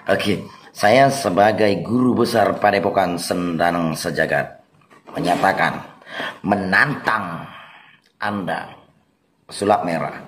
Oke, saya sebagai guru besar Padepokan Sendanang Sejagat menyatakan, menantang Anda, sulap merah.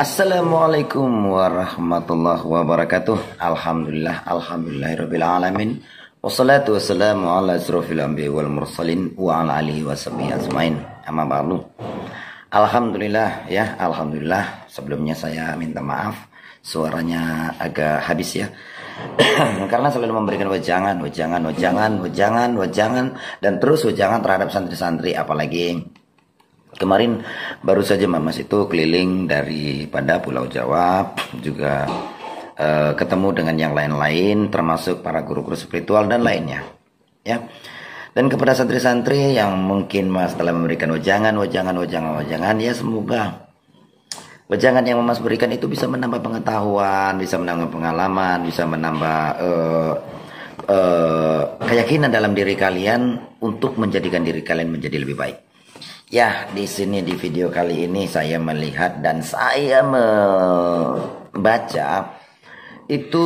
Assalamualaikum warahmatullahi wabarakatuh. Alhamdulillahirabbil alamin. Wassalatu wassalamu ala asrofil anbiya wal mursalin wa ala alihi washabihi ajmain. Amma ba'du. Alhamdulillah ya, alhamdulillah. Sebelumnya saya minta maaf suaranya agak habis ya. Karena selalu memberikan wejangan dan terus wejangan terhadap santri-santri, apalagi kemarin baru saja Mas itu keliling daripada Pulau Jawa, juga ketemu dengan yang lain-lain, termasuk para guru-guru spiritual dan lainnya, ya. Dan kepada santri-santri yang mungkin Mas telah memberikan wejangan, ya semoga wejangan yang Mas berikan itu bisa menambah pengetahuan, bisa menambah pengalaman, bisa menambah keyakinan dalam diri kalian untuk menjadikan diri kalian menjadi lebih baik. Ya, di sini di video kali ini saya melihat dan saya membaca itu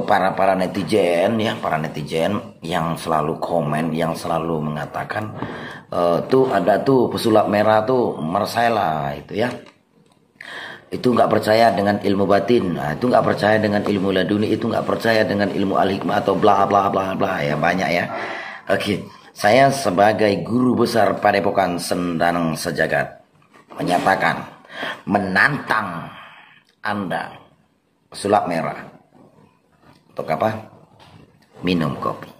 para netizen ya, para netizen yang selalu komen, yang selalu mengatakan tuh ada tuh pesulap merah tuh Marcella itu ya. Itu nggak percaya dengan ilmu batin, nah, itu nggak percaya dengan ilmu laduni, itu nggak percaya dengan ilmu al-hikmah atau bla bla bla bla ya, banyak ya. Oke. Saya sebagai guru besar Padepokan Sendanang Sejagat menyatakan, menantang Anda, sulap merah. Untuk apa? Minum kopi.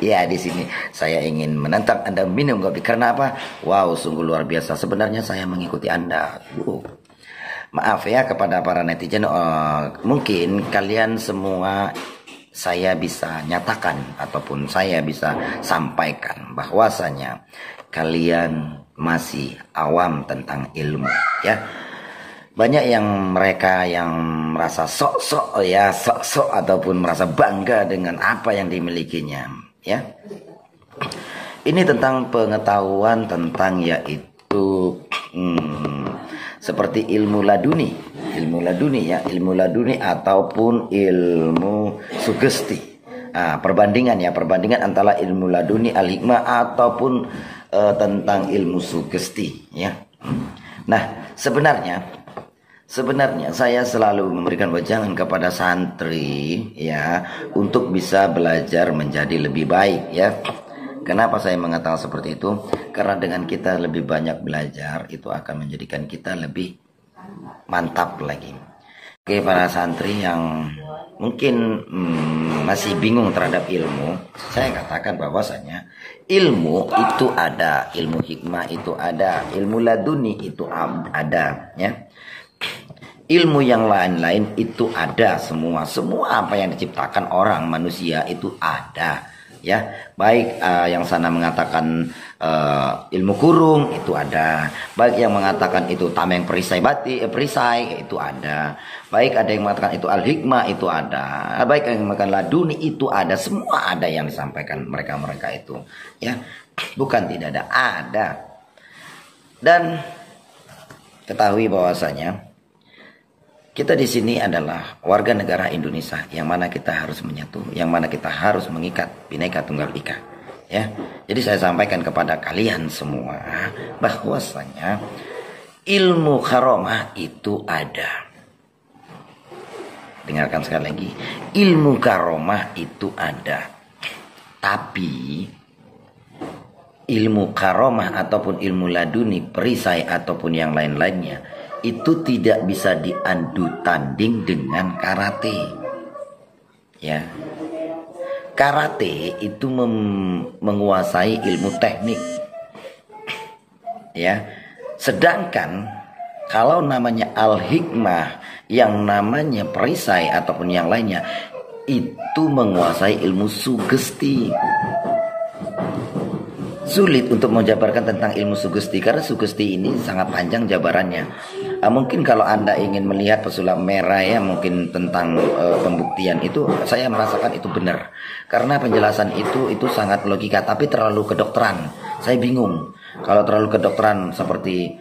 Ya, di sini saya ingin menantang Anda minum kopi. Karena apa? Wow, sungguh luar biasa. Sebenarnya saya mengikuti Anda. Maaf ya kepada para netizen. Mungkin kalian semua saya bisa nyatakan ataupun saya bisa sampaikan bahwasanya kalian masih awam tentang ilmu ya. Banyak yang mereka yang merasa sok-sok ataupun merasa bangga dengan apa yang dimilikinya ya. Ini tentang pengetahuan tentang yaitu seperti ilmu laduni ya, ilmu laduni ataupun ilmu sugesti. Perbandingan antara ilmu laduni, al-hikmah ataupun tentang ilmu sugesti ya. Nah, sebenarnya saya selalu memberikan wejangan kepada santri ya untuk bisa belajar menjadi lebih baik ya. Kenapa saya mengatakan seperti itu? Karena dengan kita lebih banyak belajar itu akan menjadikan kita lebih mantap lagi. Oke, para santri yang mungkin masih bingung terhadap ilmu, saya katakan bahwasanya ilmu itu ada, ilmu hikmah itu ada, ilmu laduni itu ada ya. Ilmu yang lain-lain itu ada semua apa yang diciptakan orang manusia itu ada ya. Baik yang sana mengatakan ilmu kurung itu ada, baik yang mengatakan itu tameng perisai itu ada, baik ada yang mengatakan itu al-hikmah itu ada, baik yang mengatakan laduni itu ada, semua ada yang disampaikan mereka itu ya, bukan tidak ada. Dan ketahui bahwasanya kita di sini adalah warga negara Indonesia, yang mana kita harus menyatu, yang mana kita harus mengikat Bhinneka Tunggal Ika. Ya, jadi saya sampaikan kepada kalian semua bahwasanya ilmu karomah itu ada. Dengarkan sekali lagi, ilmu karomah itu ada. Tapi ilmu karomah ataupun ilmu laduni, perisai ataupun yang lain-lainnya, itu tidak bisa diadu tanding dengan karate. Ya. Karate itu menguasai ilmu teknik. Ya. Sedangkan kalau namanya al-hikmah, yang namanya perisai ataupun yang lainnya, itu menguasai ilmu sugesti. Sulit untuk menjabarkan tentang ilmu sugesti karena sugesti ini sangat panjang jabarannya. Mungkin kalau Anda ingin melihat pesulap merah ya, mungkin tentang pembuktian itu, saya merasakan itu benar. Karena penjelasan itu sangat logika, tapi terlalu kedokteran. Saya bingung. Kalau terlalu kedokteran seperti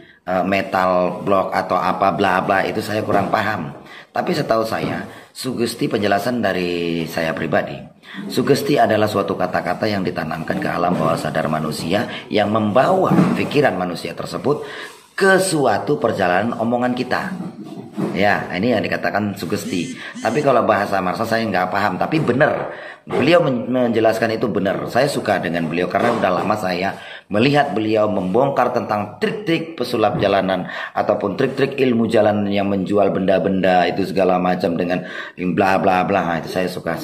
metal block atau apa bla bla, itu saya kurang paham. Tapi setahu saya, sugesti, penjelasan dari saya pribadi, sugesti adalah suatu kata-kata yang ditanamkan ke alam bawah sadar manusia yang membawa pikiran manusia tersebut ke suatu perjalanan omongan kita. Ya, ini yang dikatakan sugesti. Tapi kalau bahasa Marshall saya nggak paham, tapi benar. Beliau menjelaskan itu benar. Saya suka dengan beliau karena udah lama saya melihat beliau membongkar tentang trik-trik pesulap jalanan ataupun trik-trik ilmu jalanan yang menjual benda-benda itu segala macam dengan bla bla bla. Itu saya suka.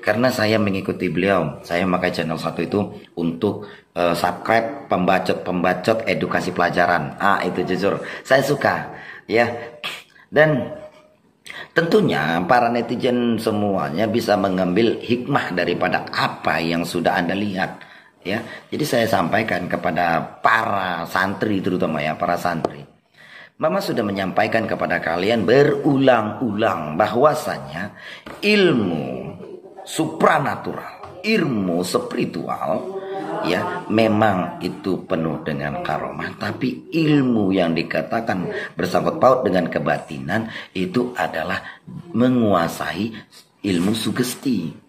Karena saya mengikuti beliau. Saya memakai channel satu itu untuk subscribe pembacot edukasi pelajaran. Itu jujur saya suka. Ya. Dan tentunya para netizen semuanya bisa mengambil hikmah daripada apa yang sudah Anda lihat. Ya, jadi saya sampaikan kepada para santri, terutama ya para santri. Mama sudah menyampaikan kepada kalian berulang-ulang bahwasanya ilmu supranatural, ilmu spiritual, ya memang itu penuh dengan karomah, tapi ilmu yang dikatakan bersangkut paut dengan kebatinan itu adalah menguasai ilmu sugesti.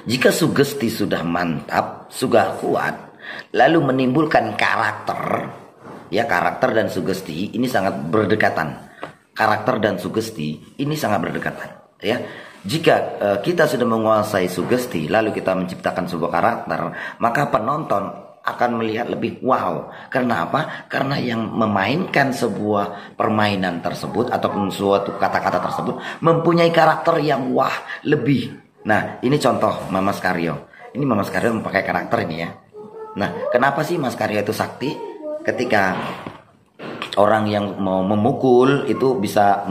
Jika sugesti sudah mantap, sudah kuat, lalu menimbulkan karakter, ya karakter dan sugesti ini sangat berdekatan. Karakter dan sugesti ini sangat berdekatan, ya. Jika kita sudah menguasai sugesti lalu kita menciptakan sebuah karakter, maka penonton akan melihat lebih wow. Karena apa? Karena yang memainkan sebuah permainan tersebut ataupun suatu kata-kata tersebut mempunyai karakter yang wah lebih. Nah, ini contoh Mas Karyo. Ini Mas Karyo memakai karakter ini ya. Nah, kenapa sih Mas Karyo itu sakti? Ketika orang yang mau memukul itu bisa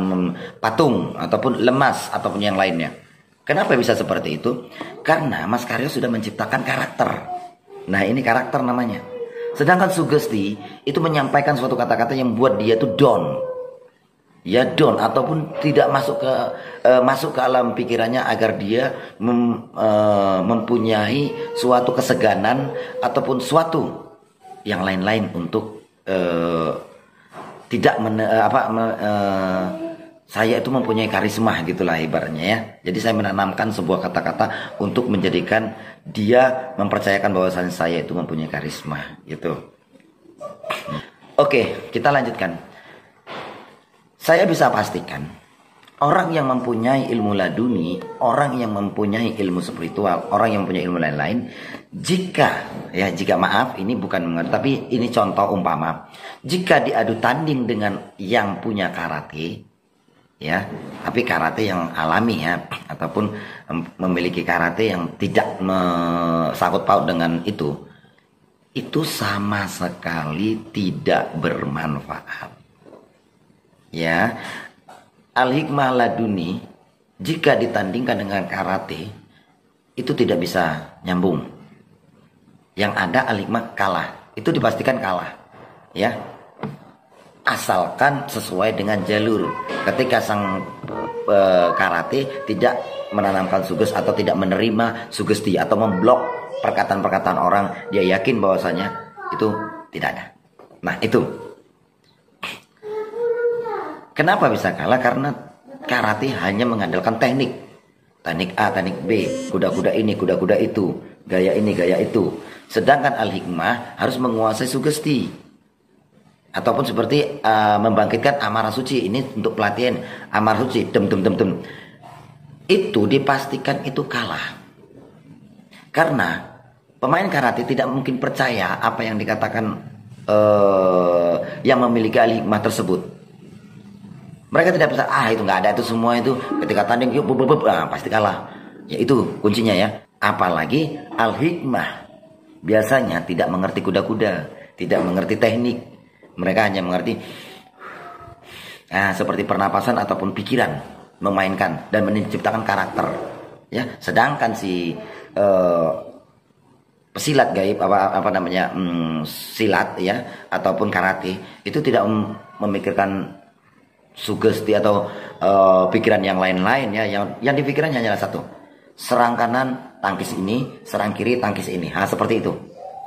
patung ataupun lemas ataupun yang lainnya. Kenapa bisa seperti itu? Karena Mas Karyo sudah menciptakan karakter. Nah, ini karakter namanya. Sedangkan sugesti itu menyampaikan suatu kata-kata yang buat dia itu down. Ya down ataupun tidak masuk ke alam pikirannya agar dia mempunyai suatu keseganan ataupun suatu yang lain-lain untuk tidak saya itu mempunyai karisma gitulah ibaratnya ya. Jadi saya menanamkan sebuah kata-kata untuk menjadikan dia mempercayakan bahwasannya saya itu mempunyai karisma gitu. Oke, kita lanjutkan. Saya bisa pastikan orang yang mempunyai ilmu laduni, orang yang mempunyai ilmu spiritual, orang yang mempunyai ilmu lain-lain, jika maaf ini bukan mengerti, tapi ini contoh umpama, jika diadu tanding dengan yang punya karate, ya, tapi karate yang alami ya, ataupun memiliki karate yang tidak sangkut paut dengan itu sama sekali tidak bermanfaat. Ya, al-hikmah laduni jika ditandingkan dengan karate itu tidak bisa nyambung. Yang ada al-hikmah kalah, itu dipastikan kalah. Ya, asalkan sesuai dengan jalur. Ketika sang karate tidak menanamkan sugesti atau tidak menerima sugesti atau memblok perkataan-perkataan orang, dia yakin bahwasanya itu tidak ada. Nah, itu. Kenapa bisa kalah? Karena karate hanya mengandalkan teknik. Teknik A, teknik B, kuda-kuda ini, kuda-kuda itu, gaya ini, gaya itu. Sedangkan al-hikmah harus menguasai sugesti. Ataupun seperti membangkitkan amarah suci. Ini untuk pelatihan amarah suci. Dem. Itu dipastikan itu kalah. Karena Pemain karate tidak mungkin percaya apa yang dikatakan yang memiliki al-hikmah tersebut. Mereka tidak bisa, itu nggak ada itu semua itu. Ketika tanding, yuk, pasti kalah. Ya itu kuncinya ya. Apalagi al-hikmah biasanya tidak mengerti kuda-kuda, tidak mengerti teknik. Mereka hanya mengerti seperti pernapasan ataupun pikiran, memainkan dan menciptakan karakter. Ya, sedangkan si pesilat gaib silat ya ataupun karate itu tidak memikirkan sugesti atau pikiran yang lain-lain ya, yang dipikirkan hanyalah satu, serang kanan tangkis ini, serang kiri tangkis ini, seperti itu.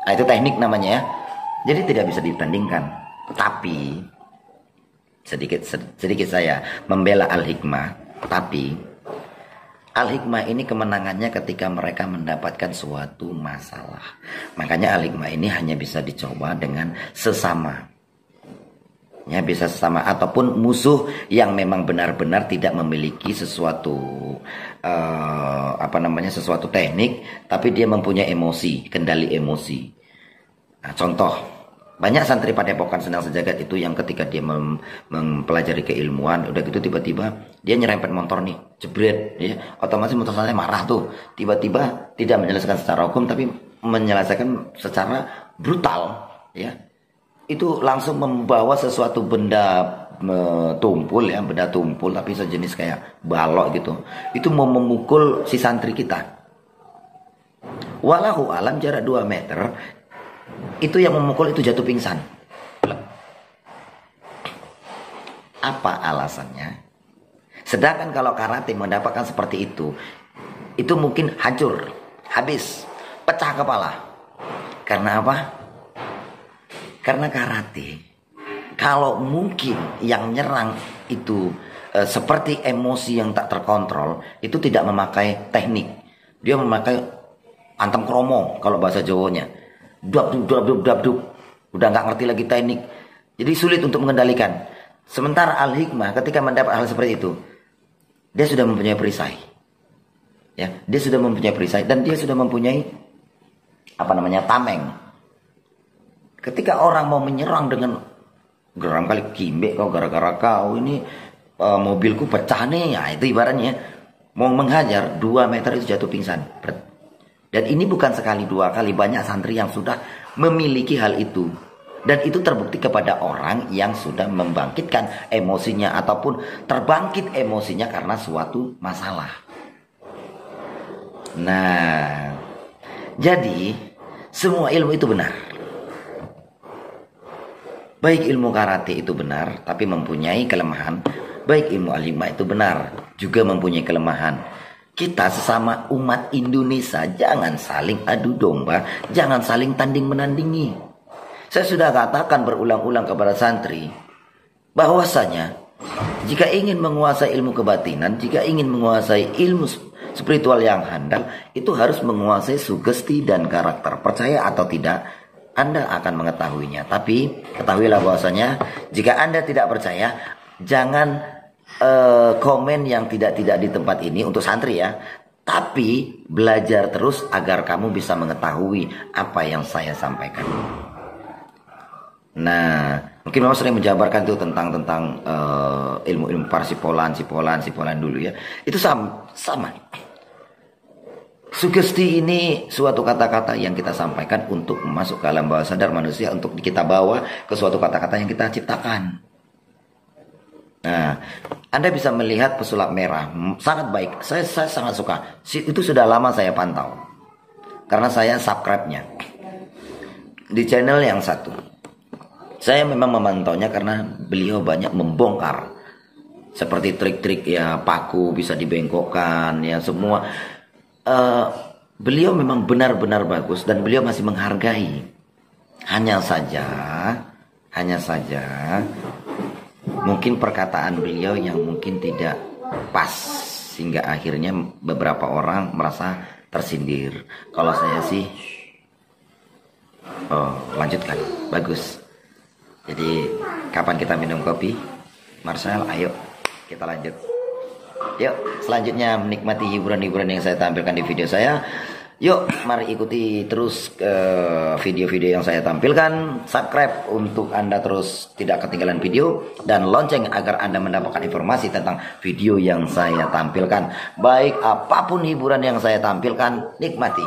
Itu teknik namanya ya, jadi tidak bisa dibandingkan. Tapi sedikit saya membela al-hikmah, tapi al-hikmah ini kemenangannya ketika mereka mendapatkan suatu masalah. Makanya al-hikmah ini hanya bisa dicoba dengan sesama. Ya, bisa sesama ataupun musuh yang memang benar-benar tidak memiliki sesuatu sesuatu teknik, tapi dia mempunyai emosi, kendali emosi. Contoh, banyak santri Padepokan Sendang Sejagat itu yang ketika dia mempelajari keilmuan, udah gitu tiba-tiba dia nyerempet motor nih, jebret, ya, otomatis motor saya marah tuh, tiba-tiba tidak menyelesaikan secara hukum, tapi menyelesaikan secara brutal, ya, itu langsung membawa sesuatu benda tumpul, ya, benda tumpul tapi sejenis kayak balok gitu, itu mau memukul si santri kita. Walahu alam jarak 2 meter. Itu yang memukul itu jatuh pingsan. Apa alasannya? Sedangkan kalau karate mendapatkan seperti itu mungkin hancur, habis, pecah kepala. Karena apa? Karena karate, kalau mungkin yang nyerang itu seperti emosi yang tak terkontrol, itu tidak memakai teknik. Dia memakai antem kromo kalau bahasa Jawanya. Dap, udah nggak ngerti lagi teknik, jadi sulit untuk mengendalikan. Sementara al-hikmah ketika mendapat hal seperti itu, dia sudah mempunyai perisai, ya, dia sudah mempunyai perisai dan dia sudah mempunyai tameng. Ketika orang mau menyerang dengan geram kali kimbe kau, gara-gara kau ini mobilku pecah nih, ya itu ibaratnya mau menghajar 2 meter itu jatuh pingsan. Dan ini bukan sekali 2 kali, banyak santri yang sudah memiliki hal itu. Dan itu terbukti kepada orang yang sudah membangkitkan emosinya ataupun terbangkit emosinya karena suatu masalah. Nah, jadi semua ilmu itu benar. Baik ilmu karate itu benar, tapi mempunyai kelemahan. Baik ilmu al-hikmah itu benar, juga mempunyai kelemahan. Kita sesama umat Indonesia jangan saling adu domba, jangan saling tanding menandingi. Saya sudah katakan berulang-ulang kepada santri bahwasanya jika ingin menguasai ilmu kebatinan, jika ingin menguasai ilmu spiritual yang handal, itu harus menguasai sugesti dan karakter. Percaya atau tidak, Anda akan mengetahuinya. Tapi ketahuilah bahwasanya jika Anda tidak percaya, jangan komen yang tidak di tempat ini untuk santri ya, tapi belajar terus agar kamu bisa mengetahui apa yang saya sampaikan. Nah, mungkin memang sering menjabarkan tuh tentang ilmu-ilmu parsipolan, sipolan dulu ya. Itu sama. Sugesti ini suatu kata-kata yang kita sampaikan untuk masuk ke alam bawah sadar manusia, untuk kita bawa ke suatu kata-kata yang kita ciptakan. Nah, Anda bisa melihat pesulap merah, sangat baik. Saya sangat suka. Itu sudah lama saya pantau, karena saya subscribe-nya di channel yang satu. Saya memang memantaunya karena beliau banyak membongkar seperti trik-trik ya, paku bisa dibengkokkan ya, semua. Beliau memang benar-benar bagus dan beliau masih menghargai. Hanya saja mungkin perkataan beliau yang mungkin tidak pas, sehingga akhirnya beberapa orang merasa tersindir. Kalau saya sih lanjutkan, bagus. Jadi kapan kita minum kopi? Marcel, ayo kita lanjut. Yuk selanjutnya menikmati hiburan-hiburan yang saya tampilkan di video saya. Yuk, mari ikuti terus video-video yang saya tampilkan. Subscribe untuk Anda terus tidak ketinggalan video, dan lonceng agar Anda mendapatkan informasi tentang video yang saya tampilkan. Baik apapun hiburan yang saya tampilkan, nikmati.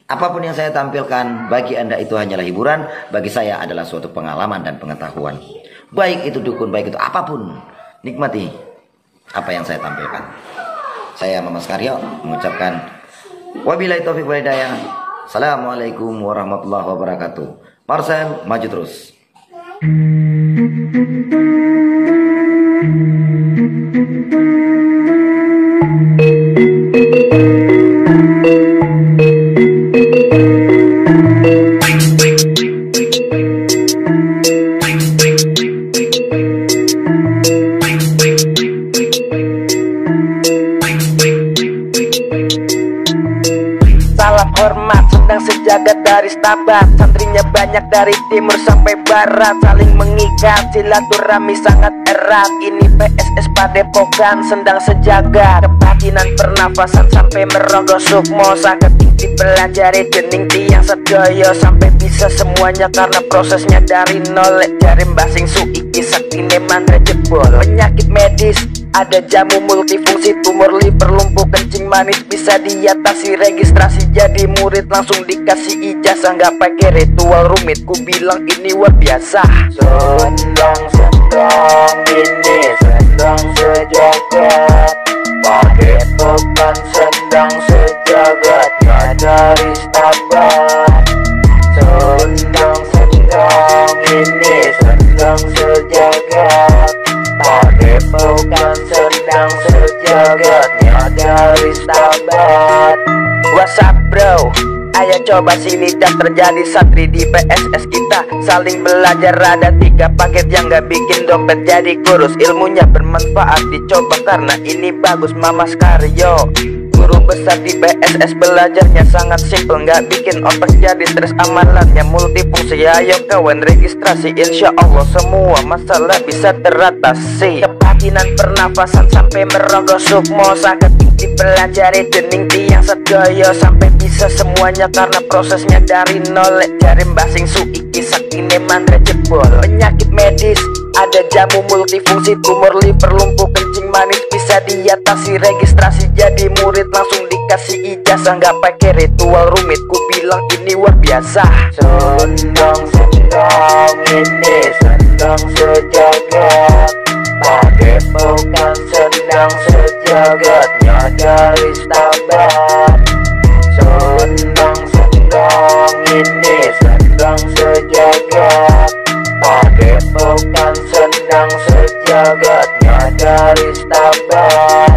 Apapun yang saya tampilkan bagi Anda itu hanyalah hiburan, bagi saya adalah suatu pengalaman dan pengetahuan. Baik itu dukun, baik itu apapun, nikmati apa yang saya tampilkan. Saya Mamas Karyo mengucapkan wabillahi taufiq wal hidayah. Assalamualaikum warahmatullahi wabarakatuh. Marcel, maju terus. Salam hormat sedang sejagat dari Stabat, santrinya banyak dari timur sampai barat, saling mengikat silaturahmi sangat erat. Ini PSS Padepokan Sendang Sejagat, kebatinan pernafasan sampai merogoh sukmo, sakit dipelajari dening tiang sedaya sampai bisa semuanya karena prosesnya dari nol. Jari mbasing suiki saktine mantra jebol, penyakit medis ada jamu multifungsi, tumor liver, lumpuh kencing manis bisa diatasi. Registrasi jadi murid langsung dikasih ijazah, nggak pakai ritual rumit, ku bilang ini luar biasa. Sendang ini sendang sejagat, Padepokan Sendang Sejagatnya dari Stabat. Sendang ini sendang sejagat, Padepokan Sendang Sejagatnya dari Stabat. What's up bro? Ayo coba sini dan terjadi santri di PSS kita, saling belajar. Ada 3 paket yang gak bikin dompet jadi kurus, ilmunya bermanfaat dicoba karena ini bagus. Mamas Karyo, guru besar di PSS, belajarnya sangat simple, nggak bikin otak jadi stres, amalannya multifungsi. Ayo kawan registrasi, insya Allah semua masalah bisa teratasi. Kebatinan pernafasan sampai merogoh sukmo, sakit dipelajari dening tiang sedaya sampai bisa semuanya karena prosesnya dari nol. Jari mbasing suiki saktine mantra jebol, penyakit medis ada jamu multifungsi, tumor liver, lumpuh kencing manis bisa diatasi. Registrasi jadi murid langsung dikasih ijazah, nggak pakai ritual rumit, ku bilang ini luar biasa. Sendang ini sendang sejagat, Padepokan Sendang Sejagatnya dari Stabat. Sendang ini sendang sejagat, Padepokan Sendang Sejagatnya dari Stabat.